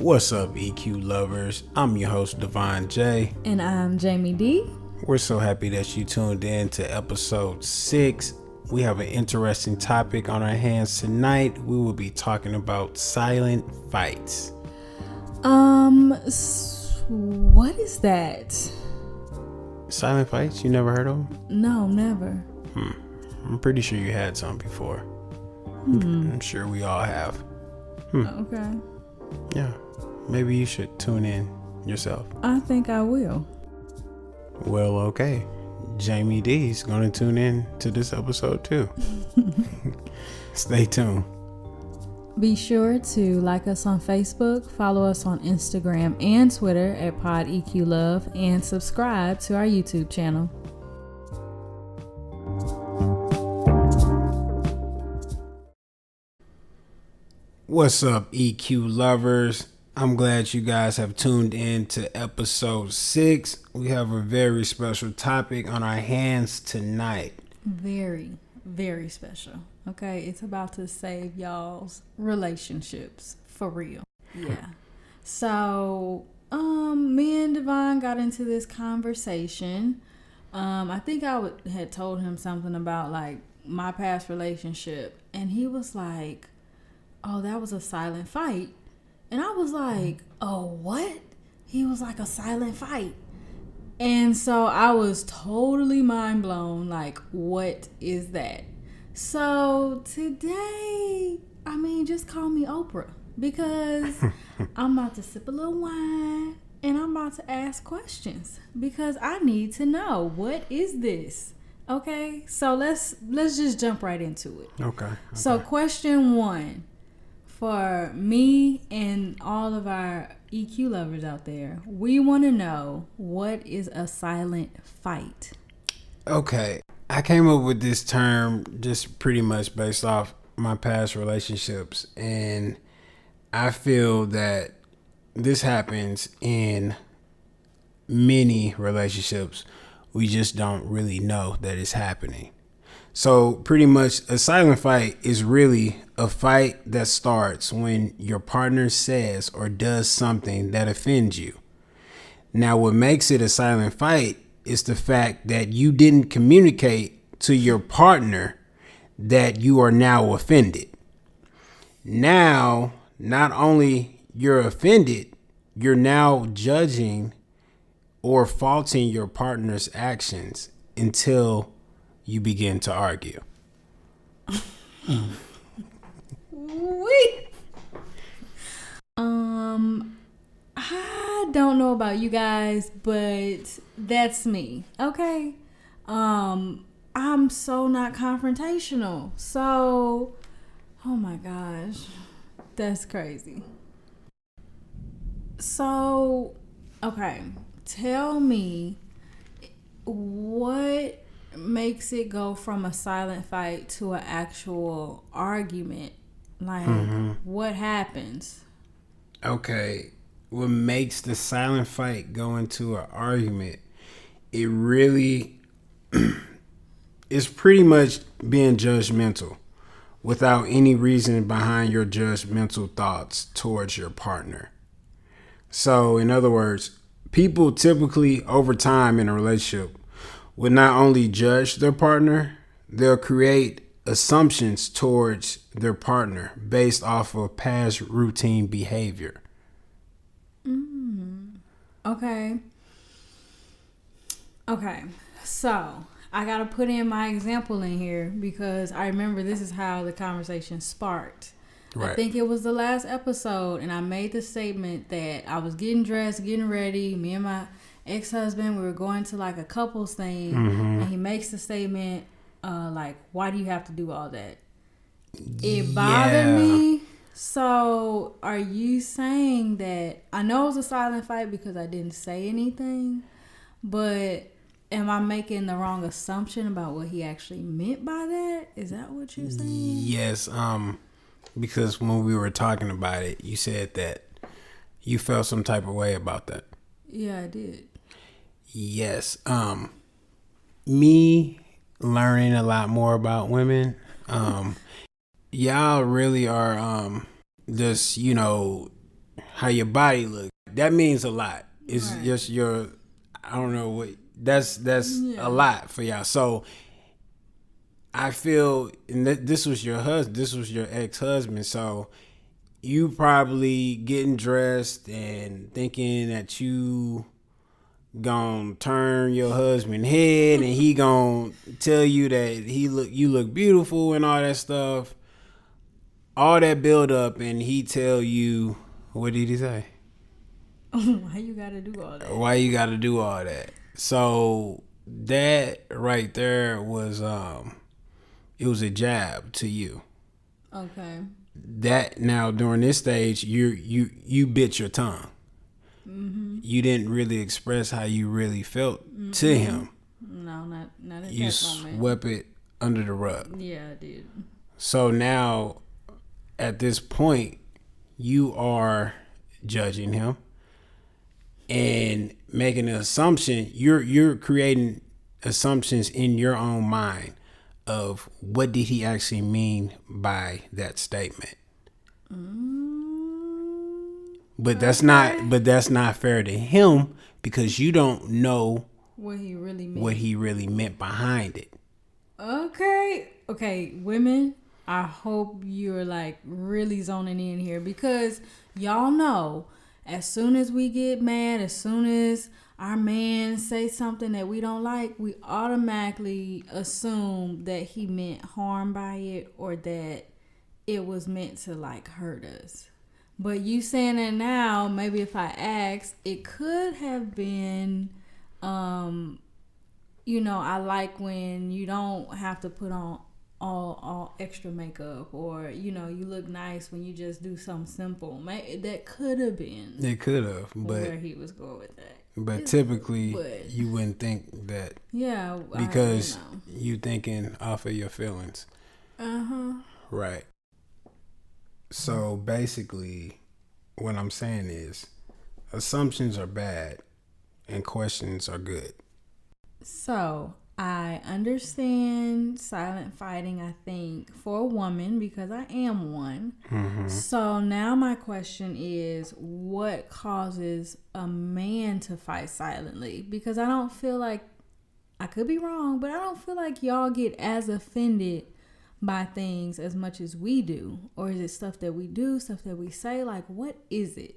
What's up, EQ lovers? I'm your host, Devon J. And I'm Jamie D. We're so happy that you tuned in to episode 6. We have an interesting topic on our hands tonight. We will be talking about silent fights. What is that? Silent fights? You never heard of them? No, never. I'm pretty sure you had some before. I'm sure we all have. Okay. Yeah. Maybe you should tune in yourself. I think I will. Well, okay. Jamie D is going to tune in to this episode too. Stay tuned. Be sure to like us on Facebook, follow us on Instagram and Twitter at PodEQLove, and subscribe to our YouTube channel. What's up, EQ lovers? I'm glad you guys have tuned in to episode 6. We have a very special topic on our hands tonight. Very, very special. Okay, it's about to save y'all's relationships for real. Yeah. So, me and Devon got into this conversation. I think I had told him something about like my past relationship, and he was like, "Oh, that was a silent fight." And I was like, "Oh, what?" He was like, "A silent fight." And so I was totally mind blown. Like, what is that? So today, just call me Oprah, because I'm about to sip a little wine and I'm about to ask questions because I need to know, what is this? Okay, so let's just jump right into it. Okay. So question 1 for me and all of our EQ lovers out there, we want to know, what is a silent fight? Okay. I came up with this term just pretty much based off my past relationships, and I feel that this happens in many relationships. We just don't really know that it's happening. So pretty much a silent fight is really a fight that starts when your partner says or does something that offends you. Now, what makes it a silent fight is the fact that you didn't communicate to your partner that you are now offended. Now, not only you're offended, you're now judging or faulting your partner's actions until you begin to argue. I don't know about you guys, but that's me. Okay. I'm so not confrontational. So, oh my gosh, that's crazy. So, okay, tell me, what makes it go from a silent fight to an actual argument? Like, what happens? Okay, what makes the silent fight go into an argument? It really is pretty much being judgmental without any reason behind your judgmental thoughts towards your partner. So, in other words, people typically over time in a relationship will not only judge their partner, they'll create assumptions towards their partner based off of past routine behavior. Okay, so I gotta put in my example in here because I remember this is how the conversation sparked. Right. I think it was the last episode, and I made the statement that I was getting dressed, getting ready. Me and my ex-husband, we were going to like a couples thing, and he makes the statement, like, "Why do you have to do all that?" It bothered me. So, are you saying that, I know it was a silent fight because I didn't say anything, but am I making the wrong assumption about what he actually meant by that? Is that what you're saying? Yes, because when we were talking about it, you said that you felt some type of way about that. Yeah, I did. Yes. Me learning a lot more about women, y'all really are just, how your body look. That means a lot. It's Right. just your, I don't know what, that's Yeah. a lot for y'all. So I feel, and this was your husband, this was your ex-husband, so you probably getting dressed and thinking that you gonna turn your husband head and he gonna tell you that you look beautiful and all that stuff. All that build up, and he tell you, what did he say? Why you gotta do all that? Why you got to do all that? So that right there was it was a jab to you. Okay. That now during this stage, you bit your tongue. Mm-hmm. You didn't really express how you really felt to him. No, not at You that moment. swept it under the rug. Yeah, I did. So now, at this point, you are judging him and making an assumption. You're creating assumptions in your own mind of what did he actually mean by that statement. But that's not fair to him because you don't know What he really meant. what he really meant behind it. Okay, women, I hope you're like really zoning in here because y'all know as soon as we get mad, as soon as our man say something that we don't like, we automatically assume that he meant harm by it or that it was meant to like hurt us. But you saying that now, maybe if I asked, it could have been, I like when you don't have to put on all extra makeup, or you look nice when you just do something simple. That could have been. It could have, but where he was going with that. But typically, you wouldn't think that. Yeah, because you thinking off of your feelings. Right. So basically, what I'm saying is, assumptions are bad, and questions are good. So I understand silent fighting, I think, for a woman because I am one. Mm-hmm. So now my question is, what causes a man to fight silently? Because I don't feel like, I could be wrong, but I don't feel like y'all get as offended by things as much as we do. Or is it stuff that we do, stuff that we say? Like, what is it?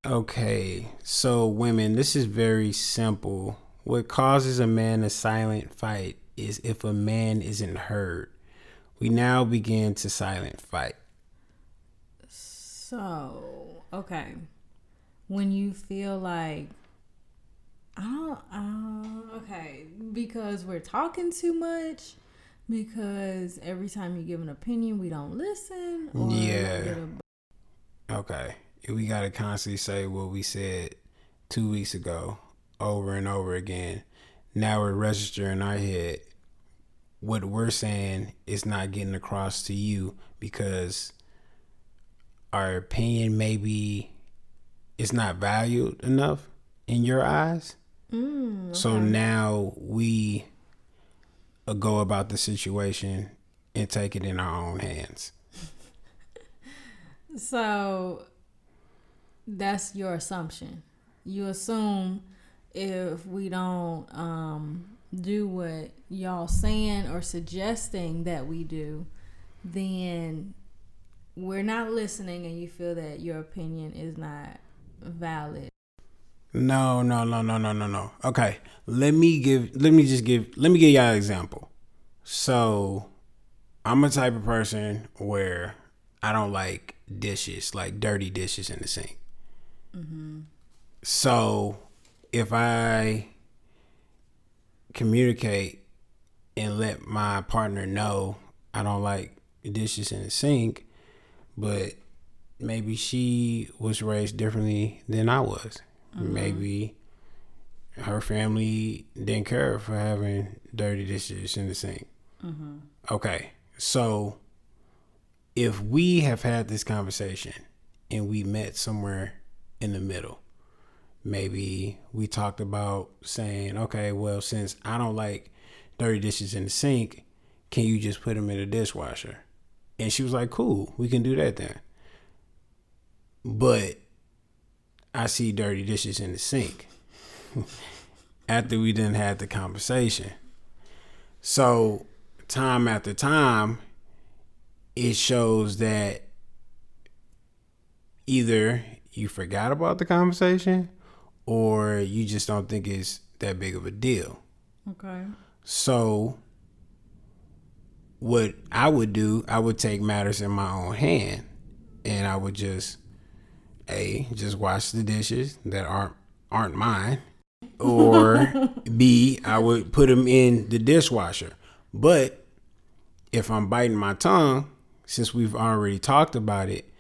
Okay, so women, this is very simple. What causes a man to silent fight is if a man isn't heard. We now begin to silent fight. So, okay. When you feel like, okay, because we're talking too much, because every time you give an opinion, we don't listen. Or yeah. Okay. We got to constantly say what we said 2 weeks ago over and over again. Now we're registering in our head what we're saying is not getting across to you because our opinion maybe is not valued enough in your eyes. Okay. So now we go about the situation and take it in our own hands. So that's your assumption. You assume if we don't do what y'all saying or suggesting that we do, then we're not listening, and you feel that your opinion is not valid. No. Okay, let me give y'all an example. So I'm a type of person where I don't like dishes, like dirty dishes in the sink. Mm-hmm. So if I communicate and let my partner know I don't like dishes in the sink, but maybe she was raised differently than I was. Mm-hmm. Maybe her family didn't care for having dirty dishes in the sink. Mm-hmm. Okay, so if we have had this conversation and we met somewhere in the middle, maybe we talked about saying, okay, well, since I don't like dirty dishes in the sink, can you just put them in the dishwasher? And she was like, cool, we can do that then. But I see dirty dishes in the sink after we done had the conversation. So time after time, it shows that either you forgot about the conversation or you just don't think it's that big of a deal. Okay. So what I would do, I would take matters in my own hand, and I would just wash the dishes that aren't mine, or B, I would put them in the dishwasher. But if I'm biting my tongue, since we've already talked about it,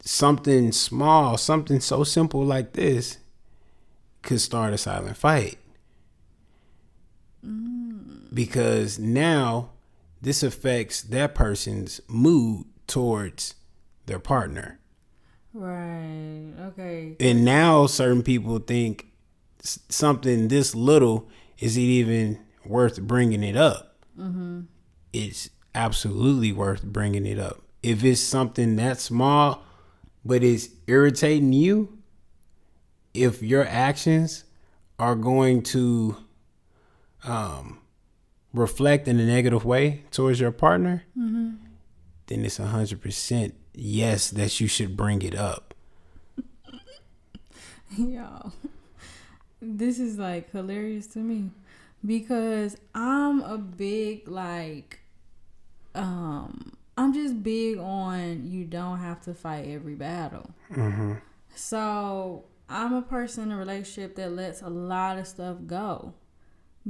something small, something so simple like this could start a silent fight. Because now this affects that person's mood towards their partner. Right. Okay. And now certain people think something this little, is it even worth bringing it up? Mm-hmm. It's absolutely worth bringing it up. If it's something that small, but it's irritating you, if your actions are going to reflect in a negative way towards your partner, mm-hmm. then it's 100% yes that you should bring it up. Y'all, this is like hilarious to me because I'm a big I'm just big on you don't have to fight every battle. Mm-hmm. So I'm a person in a relationship that lets a lot of stuff go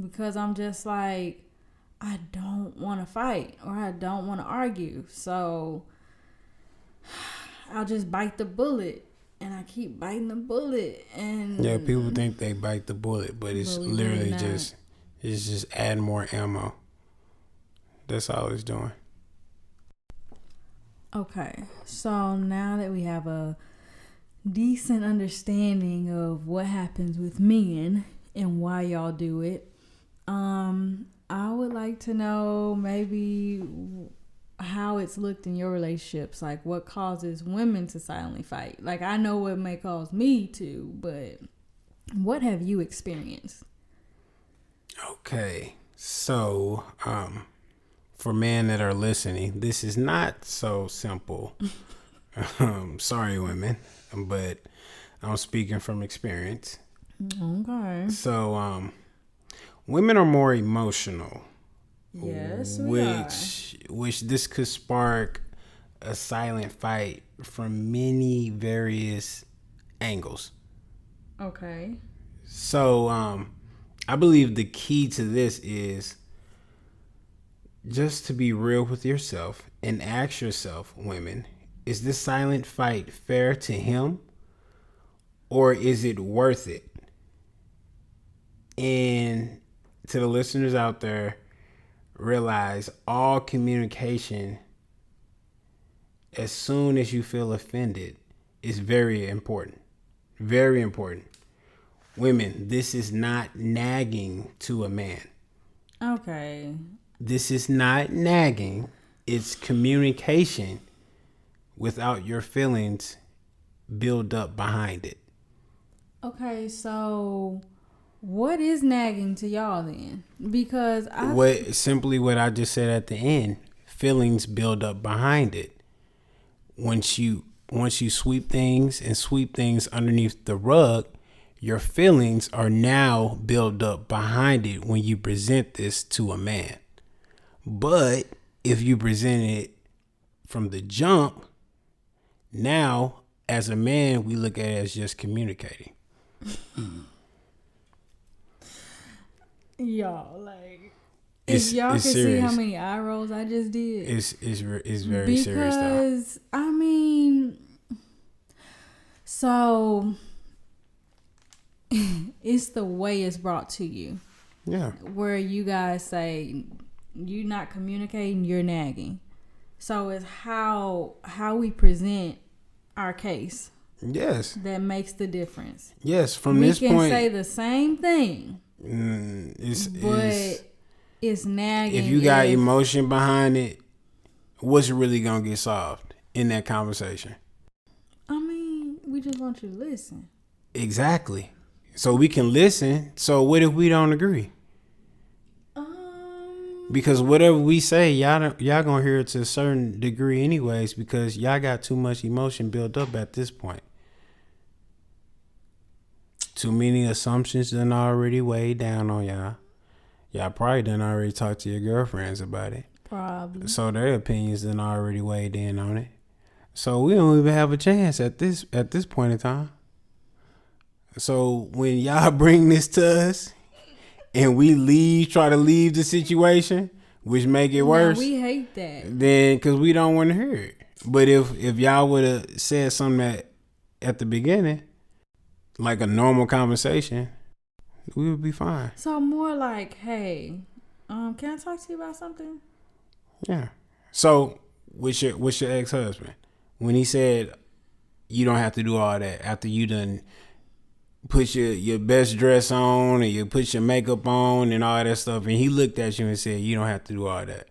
because I'm just like, I don't want to fight or I don't want to argue. So I'll just bite the bullet. And I keep biting the bullet. And yeah, people think they bite the bullet, but it's literally just adding more ammo. That's all it's doing. Okay, so now that we have a decent understanding of what happens with men and why y'all do it, I would like to know maybe how it's looked in your relationships, like what causes women to silently fight. Like I know what may cause me to, but what have you experienced? Okay, so for men that are listening, this is not so simple. Sorry, women, but I'm speaking from experience. Okay. So women are more emotional. Yes, which this could spark a silent fight from many various angles. Okay. So I believe the key to this is just to be real with yourself and ask yourself, women, is this silent fight fair to him or is it worth it? And to the listeners out there, realize all communication, as soon as you feel offended, is very important. Very important. Women, this is not nagging to a man. Okay. This is not nagging. It's communication without your feelings build up behind it. Okay, so what is nagging to y'all then? Because what I just said at the end, feelings build up behind it. Once you sweep things underneath the rug, your feelings are now built up behind it when you present this to a man. But if you present it from the jump, now as a man, we look at it as just communicating. Y'all, like, if y'all can see how many eye rolls I just did, it's very serious though. Because I mean, so it's the way it's brought to you. Yeah. Where you guys say you're not communicating, you're nagging. So it's how we present our case. Yes. That makes the difference. Yes. From this point, we can say the same thing. But it's nagging. If you got emotion behind it, what's really gonna get solved in that conversation? I mean, we just want you to listen. Exactly. So we can listen. So what if we don't agree? Because whatever we say, y'all gonna hear it to a certain degree anyways, because y'all got too much emotion built up at this point. Too many assumptions done already weighed down on y'all. Y'all probably done already talked to your girlfriends about it. Probably. So their opinions done already weighed in on it. So we don't even have a chance at this point in time. So when y'all bring this to us and we try to leave the situation, which make it worse, we hate that. then because we don't want to hear it. But if y'all would have said something at the beginning, like a normal conversation, we would be fine. So more like, hey, can I talk to you about something? Yeah. So with your ex-husband, when he said you don't have to do all that after you done put your best dress on and you put your makeup on and all that stuff, and he looked at you and said you don't have to do all that.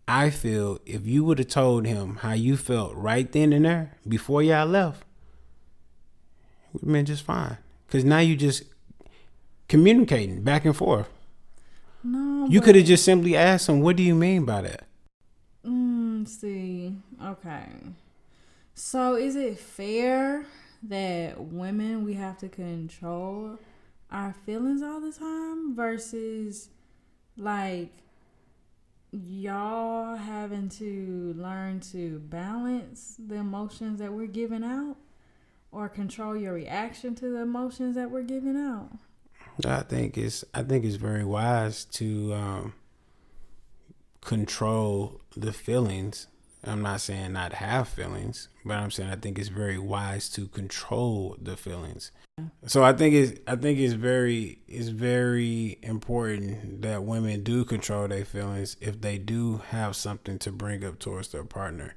I feel if you would have told him how you felt right then and there before y'all left, it would have been just fine. Because now you just communicating back and forth. No, you could have just simply asked him, what do you mean by that? See, okay. So is it fair that women, we have to control our feelings all the time versus like y'all having to learn to balance the emotions that we're giving out or control your reaction to the emotions that we're giving out? I think it's very wise to control the feelings. I'm not saying not have feelings, but I'm saying I think it's very wise to control the feelings. So I think it's very important that women do control their feelings if they do have something to bring up towards their partner,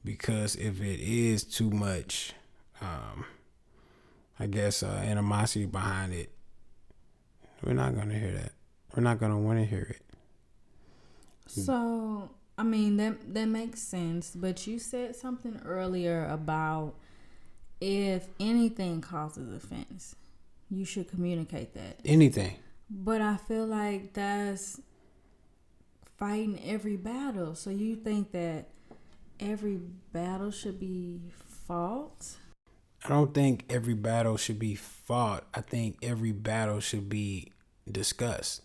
because if it is too much, I guess animosity behind it, we're not gonna hear that. We're not gonna want to hear it. So I mean that makes sense, but you said something earlier about if anything causes offense, you should communicate that. Anything. But I feel like that's fighting every battle. So you think that every battle should be fought? I don't think every battle should be fought. I think every battle should be discussed.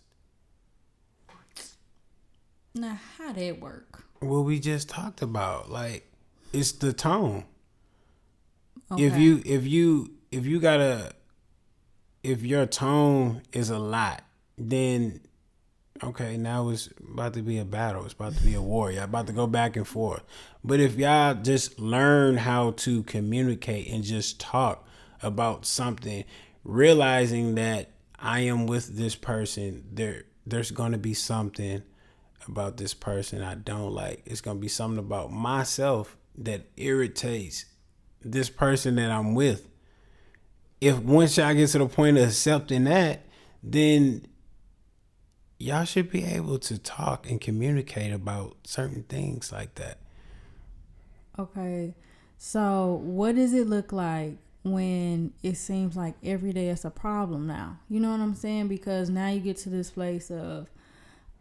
Now, how that work? What we just talked about, like, it's the tone. Okay. If your tone is a lot, then okay, now it's about to be a battle. It's about to be a war. Y'all about to go back and forth. But if y'all just learn how to communicate and just talk about something, realizing that I am with this person, there's going to be something about this person I don't like. It's going to be something about myself that irritates this person that I'm with. If once y'all get to the point of accepting that, then y'all should be able to talk and communicate about certain things like that. Okay. So what does it look like when it seems like every day it's a problem now? You know what I'm saying? Because now you get to this place of,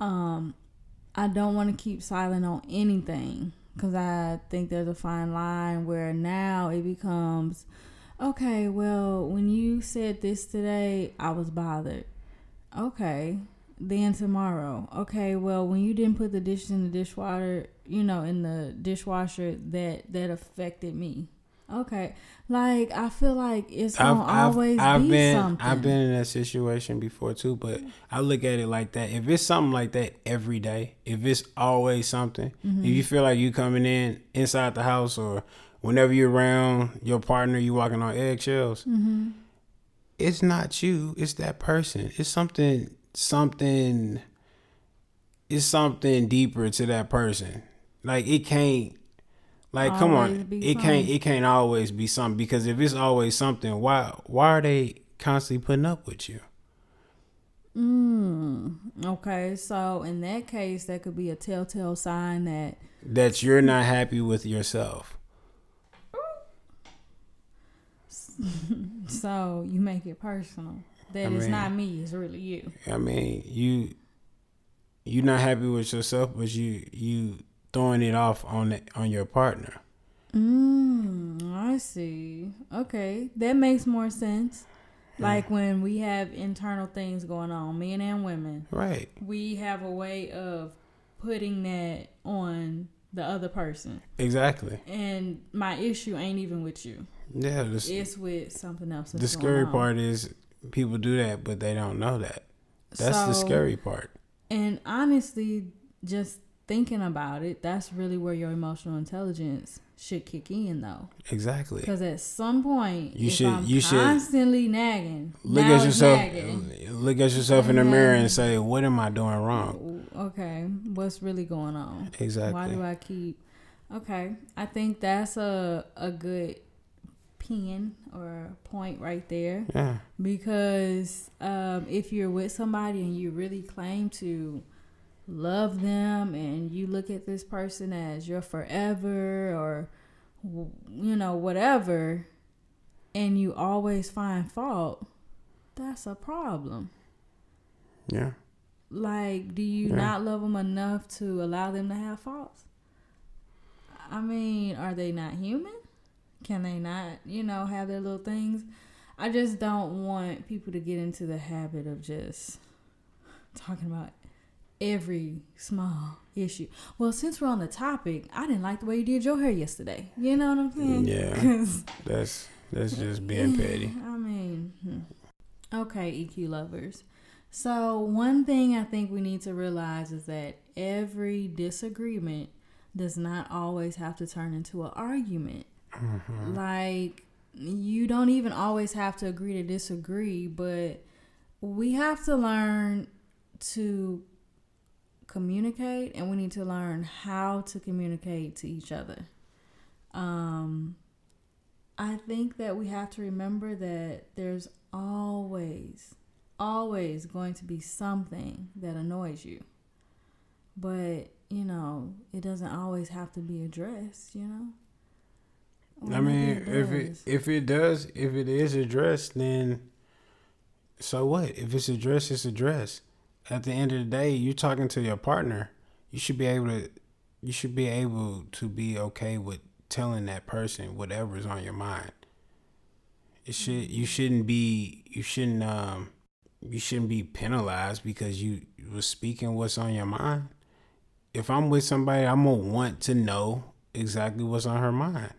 I don't want to keep silent on anything, because I think there's a fine line where now it becomes, okay, well, when you said this today, I was bothered. Okay. Then tomorrow, okay, well, when you didn't put the dishes in the dishwater, in the dishwasher, that affected me. Okay, like I feel like it's gonna always be something. I've been in that situation before too, but I look at it like that. If it's something like that every day, if it's always something, if you feel like you coming inside the house or whenever you're around your partner, you walking on eggshells, it's not you, it's that person. It's something deeper to that person. Like it can't, like come on, it can't always be something, because if it's always something, why are they constantly putting up with you? Okay, so in that case, that could be a telltale sign that you're not happy with yourself. So you make it personal. That it's not me, it's really you. I mean, you not happy with yourself, but you throwing it off on your partner. I see. Okay, that makes more sense. Like when we have internal things going on, men and women, right? We have a way of putting that on the other person. Exactly. And my issue ain't even with you. Yeah, it's with something else. The scary part is people do that, but they don't know that. That's the scary part. And honestly, just thinking about it, that's really where your emotional intelligence should kick in, though. Exactly. Because at some point, you I'm constantly nagging. Look at yourself in the mirror and say, "What am I doing wrong?" Okay, what's really going on? Exactly. Why do I keep? Okay, I think that's a good pin or point right there. Yeah. Because if you're with somebody and you really claim to love them and you look at this person as your forever or whatever, and you always find fault, that's a problem. Yeah. Like, do you not love them enough to allow them to have faults? I mean, are they not human? Can they not, have their little things? I just don't want people to get into the habit of just talking about every small issue. Well, since we're on the topic, I didn't like the way you did your hair yesterday. You know what I'm saying? Yeah. That's just being petty. I mean, okay, EQ lovers. So one thing I think we need to realize is that every disagreement does not always have to turn into an argument. Mm-hmm. Like, you don't even always have to agree to disagree, but we have to learn to communicate, and we need to learn how to communicate to each other. I think that we have to remember that there's always going to be something that annoys you. But, it doesn't always have to be addressed, Or I mean, if it is addressed, then so what? If it's addressed, it's addressed. At the end of the day, you're talking to your partner. You should be able to be okay with telling that person whatever's on your mind. You shouldn't be penalized because you was speaking what's on your mind. If I'm with somebody, I'm gonna want to know exactly what's on her mind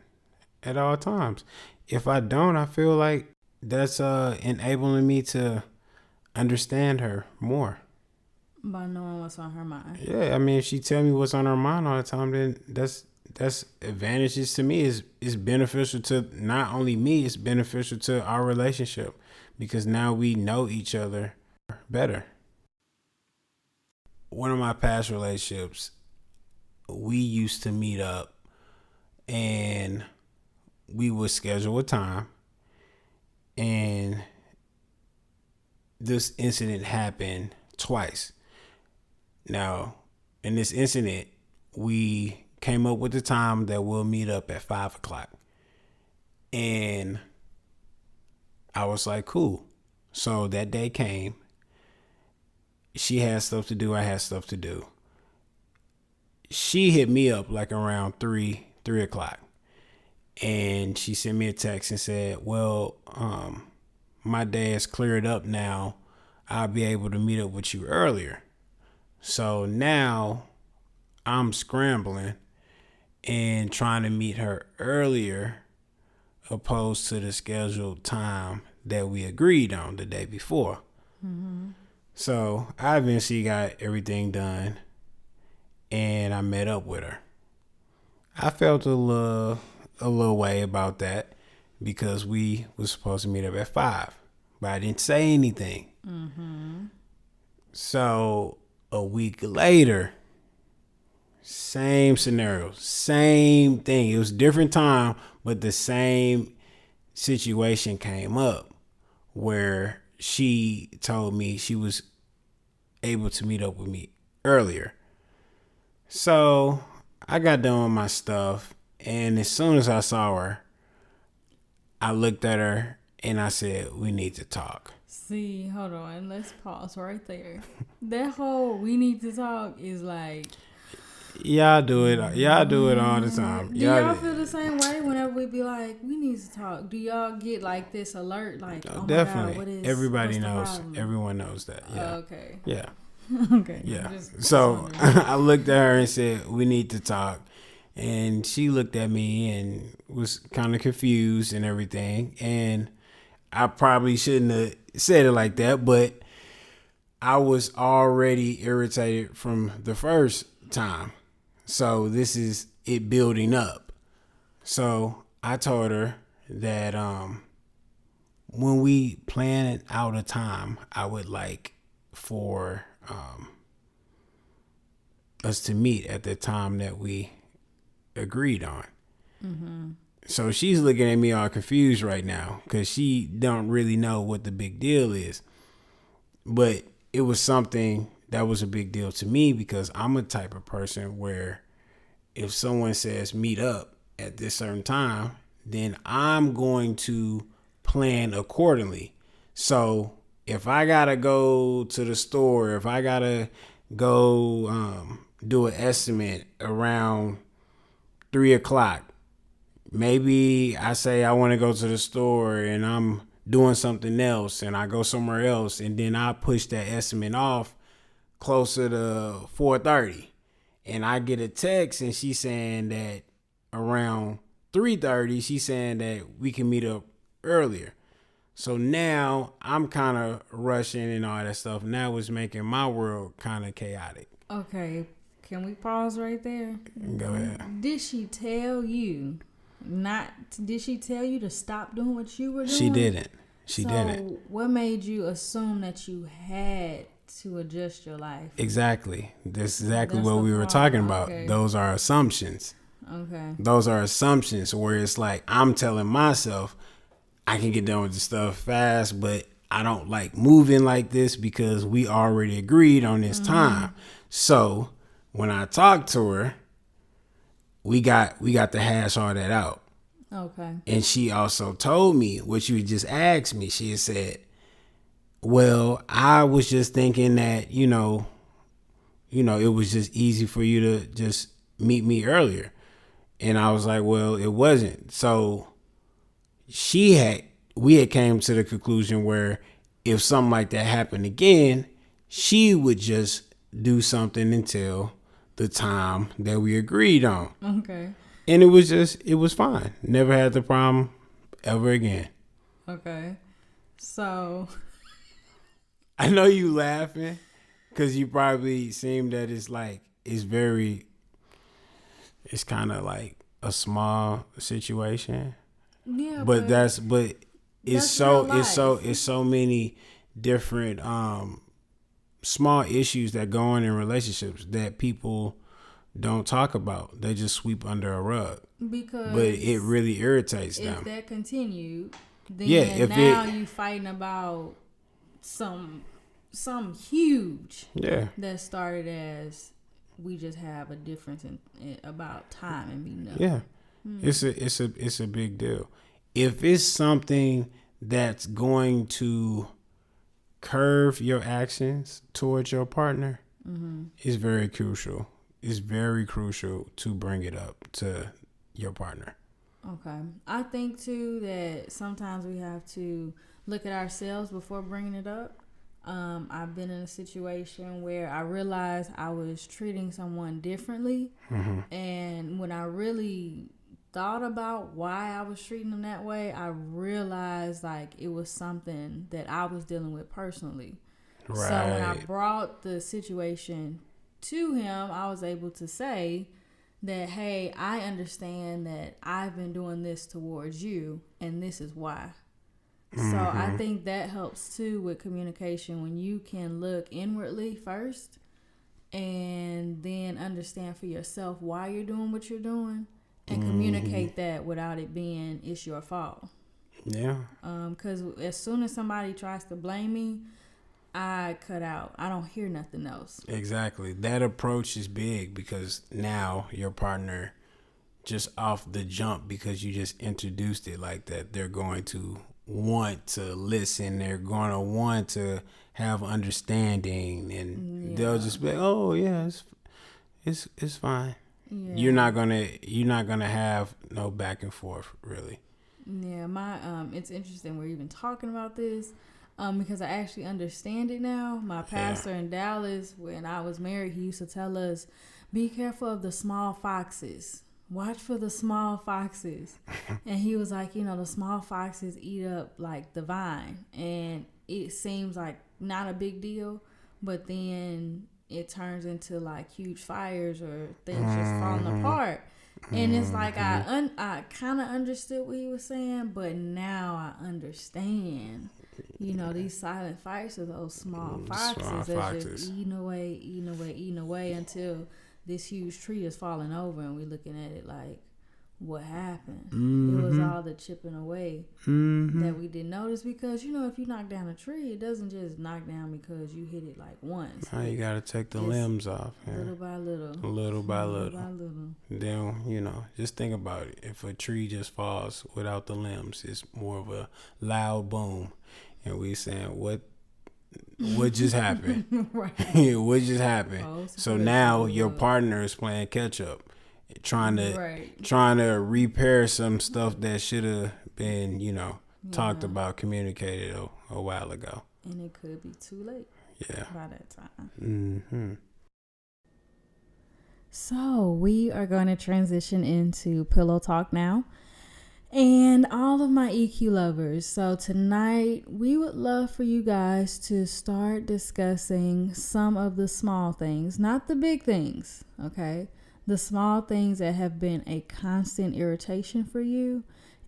at all times. If I don't, I feel like that's enabling me to understand her more. By knowing what's on her mind. Yeah, I mean, if she tell me what's on her mind all the time, then that's advantages to me. Is beneficial to not only me, it's beneficial to our relationship because now we know each other better. One of my past relationships, we used to meet up and we would schedule a time, and this incident happened twice. Now, in this incident, we came up with the time that we'll meet up at 5:00. And I was like, cool. So that day came. She had stuff to do. I had stuff to do. She hit me up like around 3:00. And she sent me a text and said, well, my day is cleared up now. I'll be able to meet up with you earlier. So now I'm scrambling and trying to meet her earlier opposed to the scheduled time that we agreed on the day before. Mm-hmm. So I eventually got everything done and I met up with her. I felt a little way about that because we were supposed to meet up at 5, but I didn't say anything. Mm-hmm. So a week later, same scenario, same thing. It was different time, but the same situation came up where she told me she was able to meet up with me earlier. So I got done with my stuff, and as soon as I saw her, I looked at her and I said, we need to talk. See, hold on. Let's pause right there. That whole "we need to talk" is like. Y'all do it. Y'all do it all the time. Do y'all feel the same way whenever we be like, we need to talk? Do y'all get like this alert, like, oh definitely. my God, what is? Everybody what's knows. the problem? Everyone knows that. Yeah. Okay. Yeah. Okay. Yeah. So I looked at her and said, we need to talk. And she looked at me and was kind of confused and everything. And I probably shouldn't have said it like that, but I was already irritated from the first time. So this is it building up. So I told her that when we plan out a time, I would like for us to meet at the time that we agreed on. Mm-hmm. So she's looking at me all confused right now because she don't really know what the big deal is. But it was something that was a big deal to me because I'm a type of person where if someone says meet up at this certain time, then I'm going to plan accordingly. So if I gotta go to the store, if I gotta go do an estimate around 3:00, maybe I say I want to go to the store and I'm doing something else and I go somewhere else and then I push that estimate off closer to 4:30 and I get a text and she's saying that around 3:30 she's saying that we can meet up earlier. So now I'm kind of rushing and all that stuff. Now it's making my world kind of chaotic. Okay, can we pause right there? Go ahead. Did she tell you did she tell you to stop doing what you were doing? She didn't. She so didn't. What made you assume that you had to adjust your life? Exactly. That's exactly what we were talking about. Okay. Those are assumptions. Okay. Those are assumptions where it's like I'm telling myself I can get done with the stuff fast, but I don't like moving like this because we already agreed on this time. So when I talked to her, we got to hash all that out. Okay. And she also told me what you just asked me. She said, well, I was just thinking that, it was just easy for you to just meet me earlier. And I was like, well, it wasn't. So we had came to the conclusion where if something like that happened again, she would just do something until the time that we agreed on. Okay. And it was fine. Never had the problem ever again. Okay. So I know you laughing because you probably seem that it's kind of like a small situation. Yeah. But it's so many different small issues that go on in relationships that people don't talk about. They just sweep under a rug. But it really irritates them. If that continued, then you fighting about some huge that started as we just have a difference in about time and meeting up. Yeah. It's a big deal. If it's something that's going to curve your actions towards your partner, it's very crucial. It's very crucial to bring it up to your partner. Okay. I think too that sometimes we have to look at ourselves before bringing it up. I've been in a situation where I realized I was treating someone differently. Mm-hmm. And when I really thought about why I was treating them that way, I realized like it was something that I was dealing with personally. Right. So when I brought the situation to him, I was able to say that, hey, I understand that I've been doing this towards you and this is why. Mm-hmm. So I think that helps too with communication when you can look inwardly first and then understand for yourself why you're doing what you're doing and communicate that without it being it's your fault. Yeah. Because as soon as somebody tries to blame me, I cut out. I don't hear nothing else. Exactly. That approach is big because now your partner just off the jump because you just introduced it like that. They're going to want to listen. They're going to want to have understanding, and they'll just be like, oh yeah, it's fine. Yeah. You're not gonna have no back and forth really. Yeah, it's interesting we're even talking about this because I actually understand it now. My pastor in Dallas, when I was married, he used to tell us, be careful of the small foxes. Watch for the small foxes. And he was like, the small foxes eat up like the vine, and it seems like not a big deal, but then it turns into like huge fires or things just falling apart. And it's like I kind of understood what he was saying, but now I understand. These silent fights are those small foxes that just eating away until this huge tree is falling over, and we're looking at it like, what happened? It was all the chipping away that we didn't notice, because if you knock down a tree, it doesn't just knock down because you hit it like once. Now you gotta take the limbs off, little by little. Then just think about it. If a tree just falls without the limbs, it's more of a loud boom, and we saying what just happened? Right. What just happened? So now your partner is playing catch up, trying to repair some stuff that should have been, talked about, communicated a while ago. And it could be too late. Yeah. By that time. Mm-hmm. So we are going to transition into pillow talk now. And all of my EQ lovers, so tonight we would love for you guys to start discussing some of the small things, not the big things, okay? The small things that have been a constant irritation for you,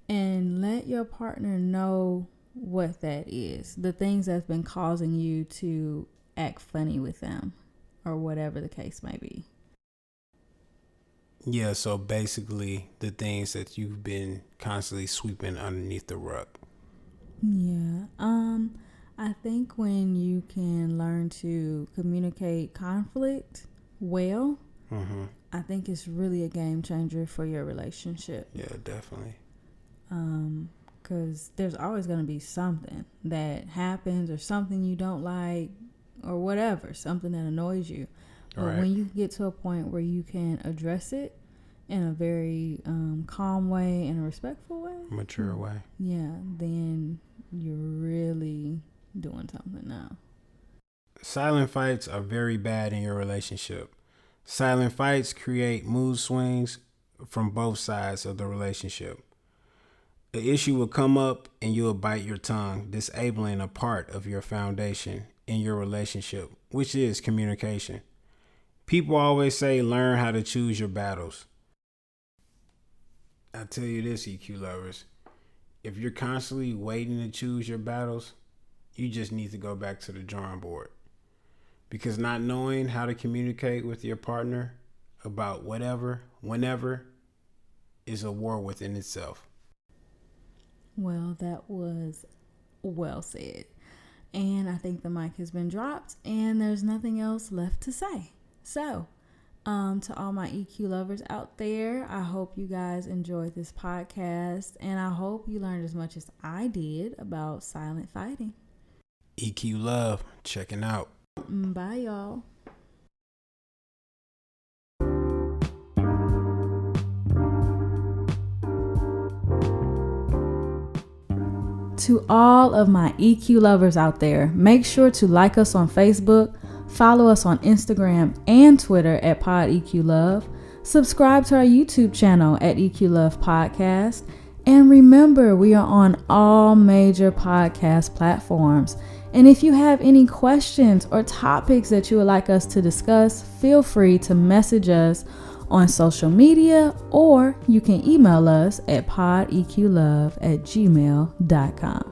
and let your partner know what that is. The things that's been causing you to act funny with them, or whatever the case may be. Yeah, so basically the things that you've been constantly sweeping underneath the rug. Yeah. I think when you can learn to communicate conflict well, I think it's really a game changer for your relationship. Yeah, definitely. Because there's always going to be something that happens, or something you don't like, or whatever, something that annoys you. But when you get to a point where you can address it in a very calm way, in a respectful way, mature way, then you're really doing something now. Silent fights are very bad in your relationship. Silent fights create mood swings from both sides of the relationship. The issue will come up and you'll bite your tongue, disabling a part of your foundation in your relationship, which is communication. People always say, learn how to choose your battles. I tell you this, EQ lovers, if you're constantly waiting to choose your battles, you just need to go back to the drawing board. Because not knowing how to communicate with your partner about whatever, whenever, is a war within itself. Well, that was well said. And I think the mic has been dropped and there's nothing else left to say. So, to all my EQ lovers out there, I hope you guys enjoyed this podcast, and I hope you learned as much as I did about silent fighting. EQ Love, checking out. Bye, y'all. To all of my EQ lovers out there, make sure to like us on Facebook, follow us on Instagram and Twitter at PodEQLove, subscribe to our YouTube channel at EQ Love Podcast, and remember, we are on all major podcast platforms. And if you have any questions or topics that you would like us to discuss, feel free to message us on social media, or you can email us at podeqlove@gmail.com.